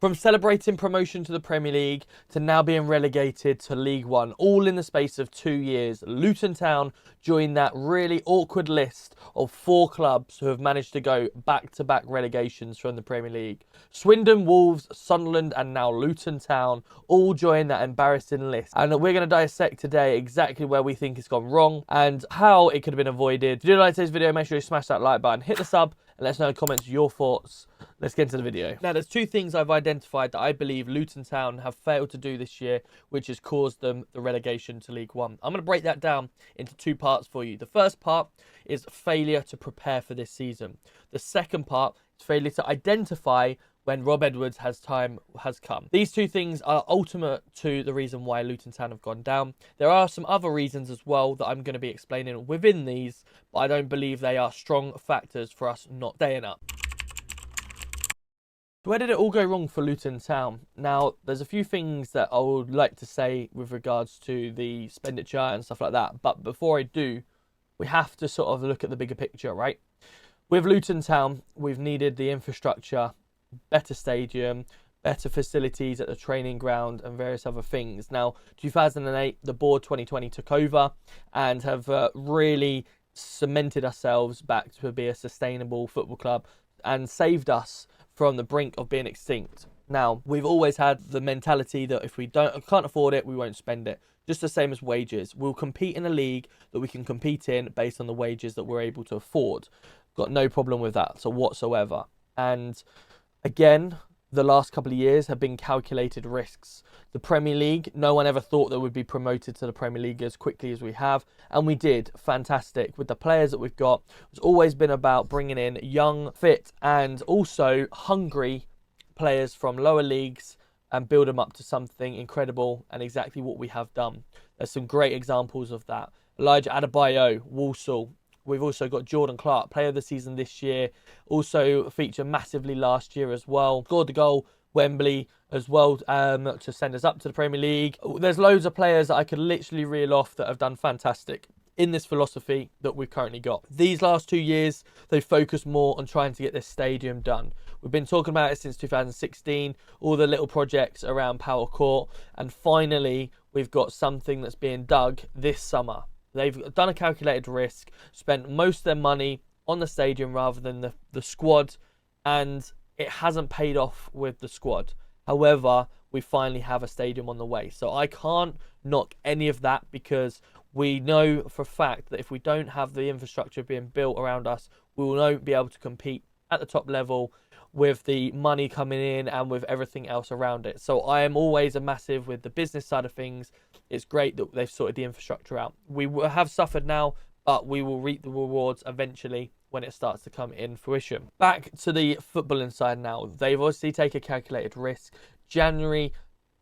From celebrating promotion to the Premier League to now being relegated to League One, all in the space of 2 years, Luton Town joined that really awkward list of 4 clubs who have managed to go back-to-back relegations from the Premier League. Swindon, Wolves, Sunderland and now Luton Town all join that embarrassing list. And we're going to dissect today exactly where we think it's gone wrong and how it could have been avoided. If you did like today's video, make sure you smash that like button, hit the sub, and let us know in the comments your thoughts. Let's get into the video. Now, there's 2 things I've identified that I believe Luton Town have failed to do this year, which has caused them the relegation to League One. I'm going to break that down into 2 parts for you. The first part is failure to prepare for this season. The second part is failure to identify when Rob Edwards' time has come. These 2 things are ultimate to the reason why Luton Town have gone down. There are some other reasons as well that I'm going to be explaining within these, but I don't believe they are strong factors for us not staying up. Where did it all go wrong for Luton Town? Now, there's a few things that I would like to say with regards to the expenditure and stuff like that. But before I do, we have to sort of look at the bigger picture, right? With Luton Town, we've needed the infrastructure, better stadium, better facilities at the training ground and various other things. Now, 2008, the board 2020 took over and have really cemented ourselves back to be a sustainable football club and saved us from the brink of being extinct. Now, we've always had the mentality that if we can't afford it, we won't spend it. Just the same as wages. We'll compete in a league that we can compete in based on the wages that we're able to afford. Got no problem with that, so whatsoever. And again, the last couple of years have been calculated risks. The Premier League, no one ever thought that we'd be promoted to the Premier League as quickly as we have, and we did. Fantastic. With the players that we've got, it's always been about bringing in young, fit, and also hungry players from lower leagues and build them up to something incredible, and exactly what we have done. There's some great examples of that. Elijah Adebayo, Walsall. We've also got Jordan Clark, player of the season this year. Also featured massively last year as well. Scored the goal, Wembley as well, to send us up to the Premier League. There's loads of players that I could literally reel off that have done fantastic in this philosophy that we've currently got. These last 2 years, they've focused more on trying to get this stadium done. We've been talking about it since 2016, all the little projects around Power Court, and finally, we've got something that's being dug this summer. They've done a calculated risk, spent most of their money on the stadium rather than the squad, and it hasn't paid off with the squad. However, we finally have a stadium on the way. So I can't knock any of that because we know for a fact that if we don't have the infrastructure being built around us, we will not be able to compete at the top level with the money coming in and with everything else around it. So I am always a massive with the business side of things. It's great that they've sorted the infrastructure out. We have suffered now, but we will reap the rewards eventually when it starts to come in fruition. Back to the footballing side now. They've obviously taken a calculated risk. January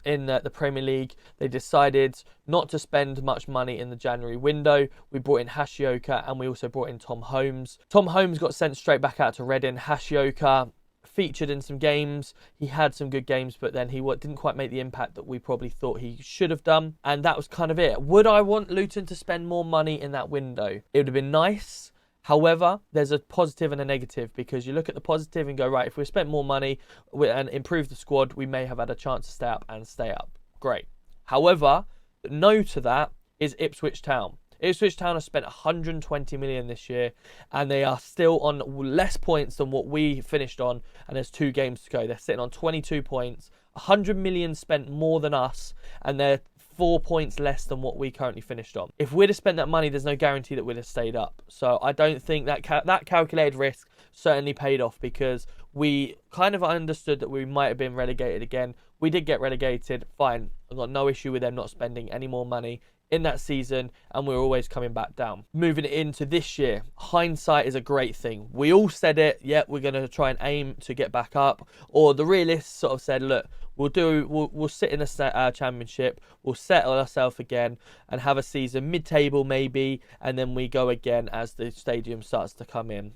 in the Premier League, they decided not to spend much money in the January window. We brought in Hashioka and we also brought in Tom Holmes. Tom Holmes got sent straight back out to Reading. Hashioka featured in some games. He had some good games, but then he didn't quite make the impact that we probably thought he should have done. And that was kind of it. Would I want Luton to spend more money in that window? It would have been nice. However, there's a positive and a negative, because you look at the positive and go, right, if we spent more money and improved the squad, we may have had a chance to stay up and stay up. Great. However, no to that is Ipswich Town. Ipswich Town have spent 120 million this year and they are still on less points than what we finished on, and there's 2 games to go. They're sitting on 22 points, 100 million spent more than us, and they're 4 points less than what we currently finished on. If we'd have spent that money, there's no guarantee that we'd have stayed up. So I don't think that that calculated risk certainly paid off, because we kind of understood that we might have been relegated again. We did get relegated, fine. I've got no issue with them not spending any more money in that season, and we're always coming back down. Moving into this year, hindsight is a great thing. We all said it, yeah, we're going to try and aim to get back up. Or the realists sort of said, look, we'll sit in a championship, we'll settle ourselves again and have a season mid-table maybe, and then we go again as the stadium starts to come in.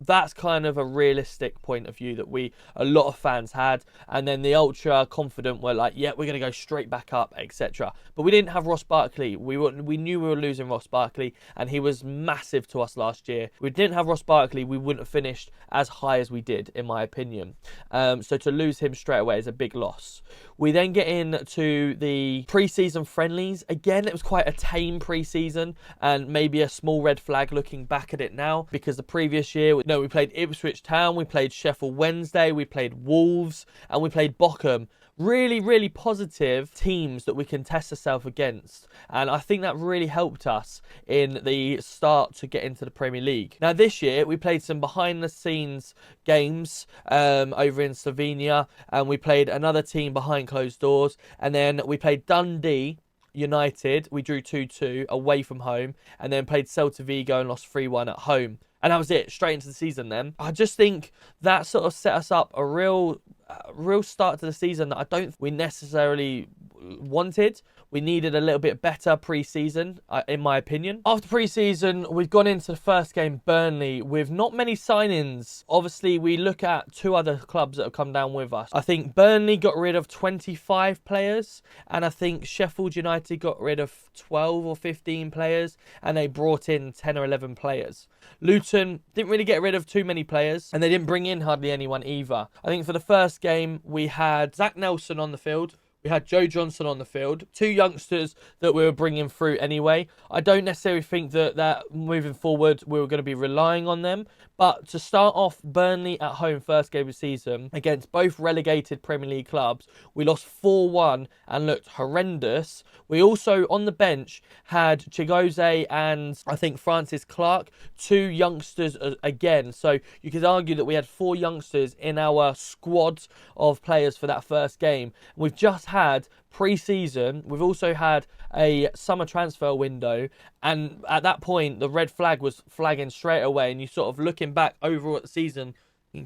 that's kind of a realistic point of view that a lot of fans had. And then the ultra confident were like, yeah, we're going to go straight back up, etc. But we didn't have Ross Barkley. We knew we were losing Ross Barkley, and he was massive to us last year. If we didn't have Ross Barkley, we wouldn't have finished as high as we did, in my opinion. So to lose him straight away is a big loss. We then get into the pre-season friendlies. Again, it was quite a tame pre-season, and maybe a small red flag looking back at it now, because the previous year, we played Ipswich Town, we played Sheffield Wednesday, we played Wolves, and we played Bochum. Really, really positive teams that we can test ourselves against. And I think that really helped us in the start to get into the Premier League. Now, this year, we played some behind-the-scenes games over in Slovenia, and we played another team behind closed doors, and then we played Dundee United. We drew 2-2 away from home, and then played Celta Vigo and lost 3-1 at home. And that was it, straight into the season then. I just think that sort of set us up a real start to the season that I don't think we necessarily wanted. We needed a little bit better pre-season, in my opinion. After pre-season, we've gone into the first game, Burnley, with not many signings. Obviously, we look at two other clubs that have come down with us. I think Burnley got rid of 25 players, and I think Sheffield United got rid of 12 or 15 players, and they brought in 10 or 11 players. Luton didn't really get rid of too many players, and they didn't bring in hardly anyone either. I think for the first game, we had Zach Nelson on the field. We had Joe Johnson on the field, two youngsters that we were bringing through anyway. I don't necessarily think that moving forward we were going to be relying on them. But to start off Burnley at home first game of the season against both relegated Premier League clubs, we lost 4-1 and looked horrendous. We also, on the bench, had Chigoze and I think Francis Clark, two youngsters again. So you could argue that we had four youngsters in our squad of players for that first game. We've just had pre-season, we've also had a summer transfer window, and at that point the red flag was flagging straight away, and you sort of looking back overall at the season,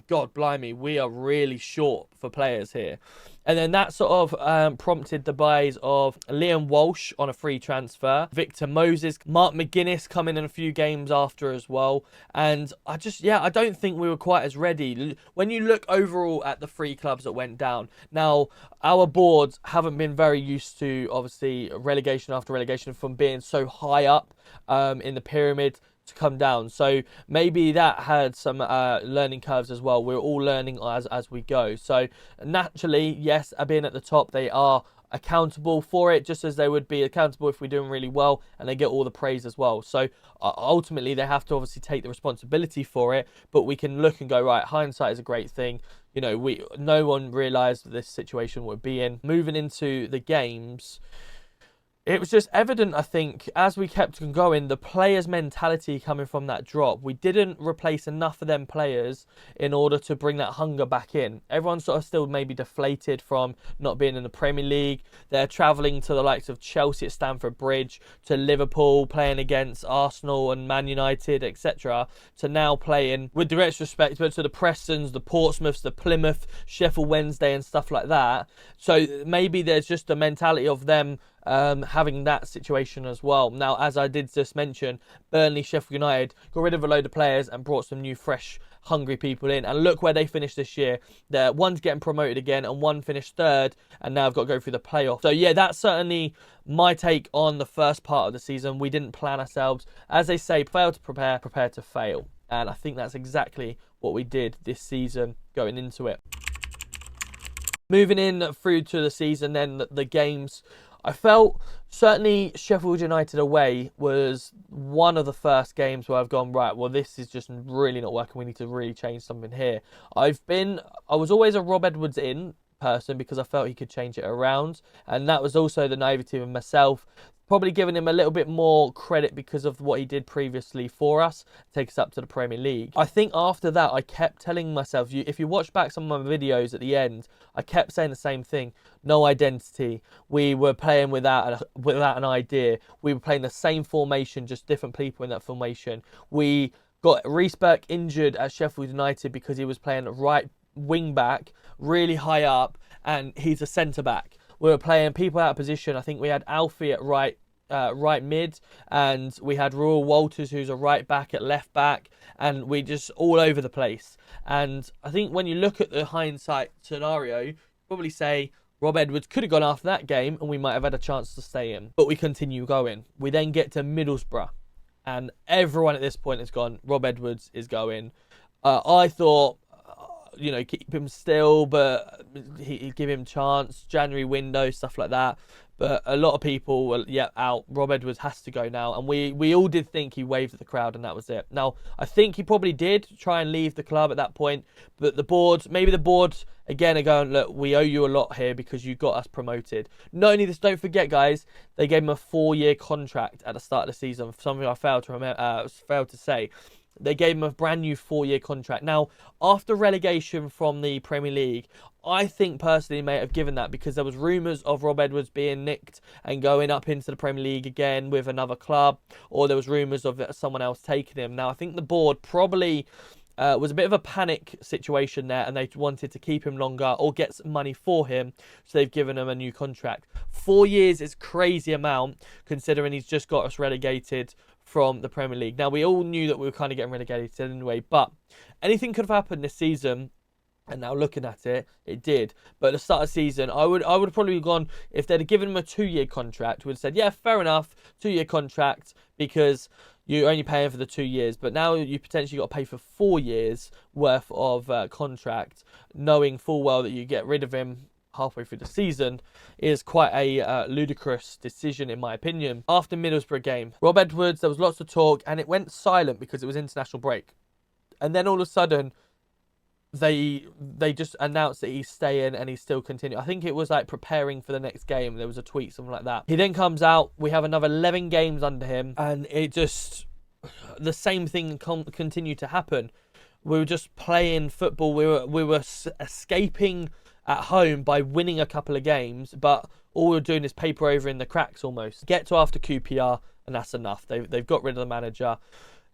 God blimey, we are really short for players here. And then that sort of prompted the buys of Liam Walsh on a free transfer, Victor Moses, Mark McGuinness coming in a few games after as well. And I don't think we were quite as ready. When you look overall at the three clubs that went down, now our boards haven't been very used to, obviously, relegation after relegation from being so high up in the pyramid to come down. So maybe that had some learning curves as well. We're all learning as we go. So naturally, yes, being at the top, they are accountable for it, just as they would be accountable if we're doing really well, and they get all the praise as well. So ultimately, they have to obviously take the responsibility for it, but we can look and go, right, hindsight is a great thing. You know, no one realised this situation would be in. Moving into the games, it was just evident, I think, as we kept going, the players' mentality coming from that drop. We didn't replace enough of them players in order to bring that hunger back in. Everyone's sort of still maybe deflated from not being in the Premier League. They're travelling to the likes of Chelsea at Stamford Bridge, to Liverpool, playing against Arsenal and Man United, etc., to now playing, with direct respect, but to the Prestons, the Portsmouths, the Plymouth, Sheffield Wednesday and stuff like that. So maybe there's just a mentality of them having that situation as well. Now, as I did just mention, Burnley, Sheffield United got rid of a load of players and brought some new, fresh, hungry people in. And look where they finished this year. One's getting promoted again, and one finished third, and now I've got to go through the playoff. So yeah, that's certainly my take on the first part of the season. We didn't plan ourselves. As they say, fail to prepare, prepare to fail. And I think that's exactly what we did this season going into it. Moving in through to the season, then the games, I felt certainly Sheffield United away was one of the first games where I've gone, right, well, this is just really not working. We need to really change something here. I was always a Rob Edwards in person because I felt he could change it around. And that was also the naivety of myself. Probably giving him a little bit more credit because of what he did previously for us, take us up to the Premier League. I think after that, I kept telling myself, if you watch back some of my videos at the end, I kept saying the same thing. No identity. We were playing without an idea. We were playing the same formation, just different people in that formation. We got Reece Burke injured at Sheffield United because he was playing right wing back, really high up, and he's a centre back. We were playing people out of position. I think we had Alfie at right right mid, and we had Royal Walters, who's a right back at left back, and we just all over the place. And I think when you look at the hindsight scenario, you probably say Rob Edwards could have gone after that game and we might have had a chance to stay in. But we continue going. We then get to Middlesbrough, and everyone at this point has gone, Rob Edwards is going. I thought, keep him still, but he'd give him chance. January window, stuff like that. But a lot of people were, out. Rob Edwards has to go now. And we all did think he waved at the crowd and that was it. Now, I think he probably did try and leave the club at that point. But the board, again, are going, look, we owe you a lot here because you got us promoted. Not only this, don't forget, guys, they gave him a 4-year contract at the start of the season. Something I failed to say. They gave him a brand new 4-year contract. Now, after relegation from the Premier League, I think personally may have given that because there was rumours of Rob Edwards being nicked and going up into the Premier League again with another club, or there was rumours of someone else taking him. Now, I think the board probably was a bit of a panic situation there, and they wanted to keep him longer or get some money for him, so they've given him a new contract. 4 years is a crazy amount considering he's just got us relegated from the Premier League. Now, we all knew that we were kind of getting relegated anyway, but anything could have happened this season, and now looking at it, it did. But at the start of the season, I would have probably gone, if they'd have given him a 2-year contract, would have said, yeah, fair enough, 2-year contract, because you're only paying for the 2 years. But now you potentially got to pay for 4 years worth of contract, knowing full well that you get rid of him halfway through the season, is quite a ludicrous decision in my opinion. After Middlesbrough game, Rob Edwards, there was lots of talk and it went silent because it was international break. And then all of a sudden, they just announced that he's staying and he's still continuing. I think it was like preparing for the next game. There was a tweet, something like that. He then comes out. We have another 11 games under him, and it just, the same thing continued to happen. We were just playing football. We were escaping at home by winning a couple of games, but all we're doing is paper over in the cracks almost. Get to after QPR, and that's enough. They've got rid of the manager.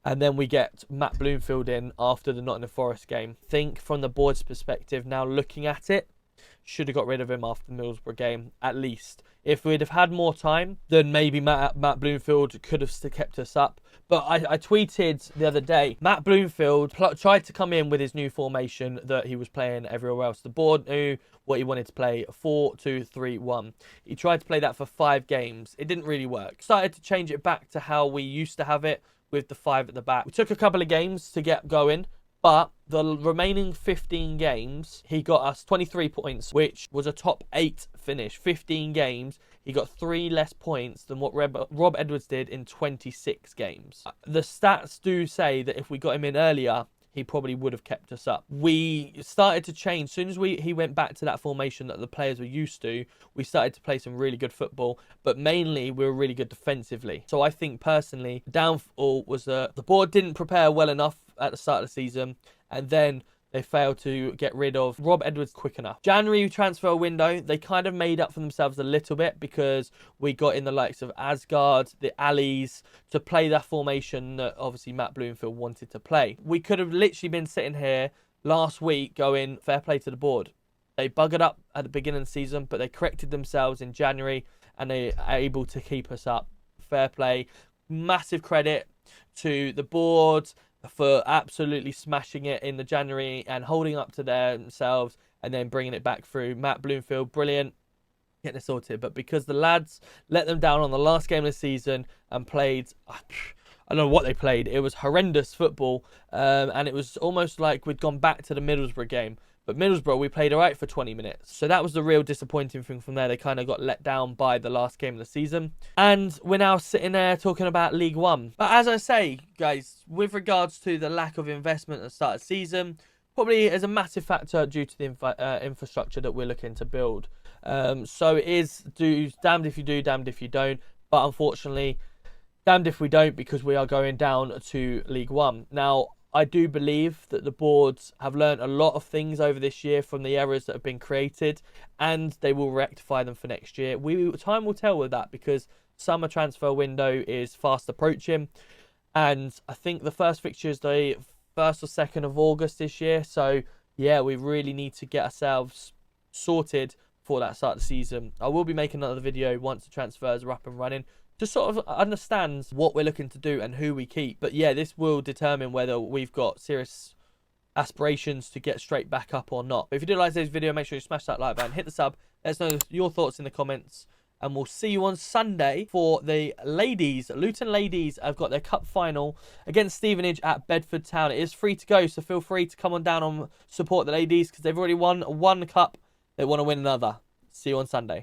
And then we get Matt Bloomfield in after the Nottingham Forest game. Think from the board's perspective, now looking at it, should have got rid of him after the Middlesbrough game, at least. If we'd have had more time, then maybe Matt Bloomfield could have still kept us up. But I tweeted the other day, Matt Bloomfield tried to come in with his new formation that he was playing everywhere else. The board knew what he wanted to play, 4-2-3-1. He tried to play that for 5 games. It didn't really work. Started to change it back to how we used to have it, with the 5 at the back. We took a couple of games to get going, but the remaining 15 games, he got us 23 points, which was a top 8 finish. 15 games, he got 3 less points than what Rob Edwards did in 26 games. The stats do say that if we got him in earlier, he probably would have kept us up. We started to change. As soon as he went back to that formation that the players were used to, we started to play some really good football, but mainly we were really good defensively. So I think personally, the downfall was that the board didn't prepare well enough at the start of the season, and then they failed to get rid of Rob Edwards quick enough. January transfer window, they kind of made up for themselves a little bit because we got in the likes of Asgard, the Alleys, to play that formation that obviously Matt Bloomfield wanted to play. We could have literally been sitting here last week going, fair play to the board. They buggered up at the beginning of the season, but they corrected themselves in January and they are able to keep us up. Fair play. Massive credit to the board for absolutely smashing it in the January and holding up to themselves and then bringing it back through. Matt Bloomfield, brilliant, getting it sorted. But because the lads let them down on the last game of the season and played, I don't know what they played. It was horrendous football, and it was almost like we'd gone back to the Middlesbrough game. But Middlesbrough, we played all right for 20 minutes. So that was the real disappointing thing from there. They kind of got let down by the last game of the season. And we're now sitting there talking about League One. But as I say, guys, with regards to the lack of investment at the start of the season, probably is a massive factor due to the infrastructure that we're looking to build. So it is damned if you do, damned if you don't. But unfortunately, damned if we don't, because we are going down to League One. Now, I do believe that the boards have learned a lot of things over this year from the errors that have been created, and they will rectify them for next year. Time will tell with that, because summer transfer window is fast approaching, and I think the first fixture is the 1st or 2nd of August this year. So yeah, we really need to get ourselves sorted for that start of the season. I will be making another video once the transfers are up and running, just sort of understands what we're looking to do and who we keep. But yeah, this will determine whether we've got serious aspirations to get straight back up or not. But if you do like today's video, make sure you smash that like button, hit the sub, let us know your thoughts in the comments, and we'll see you on Sunday for the ladies. Luton ladies have got their cup final against Stevenage at Bedford Town. It is free to go, so feel free to come on down and support the ladies because they've already won one cup. They want to win another. See you on Sunday.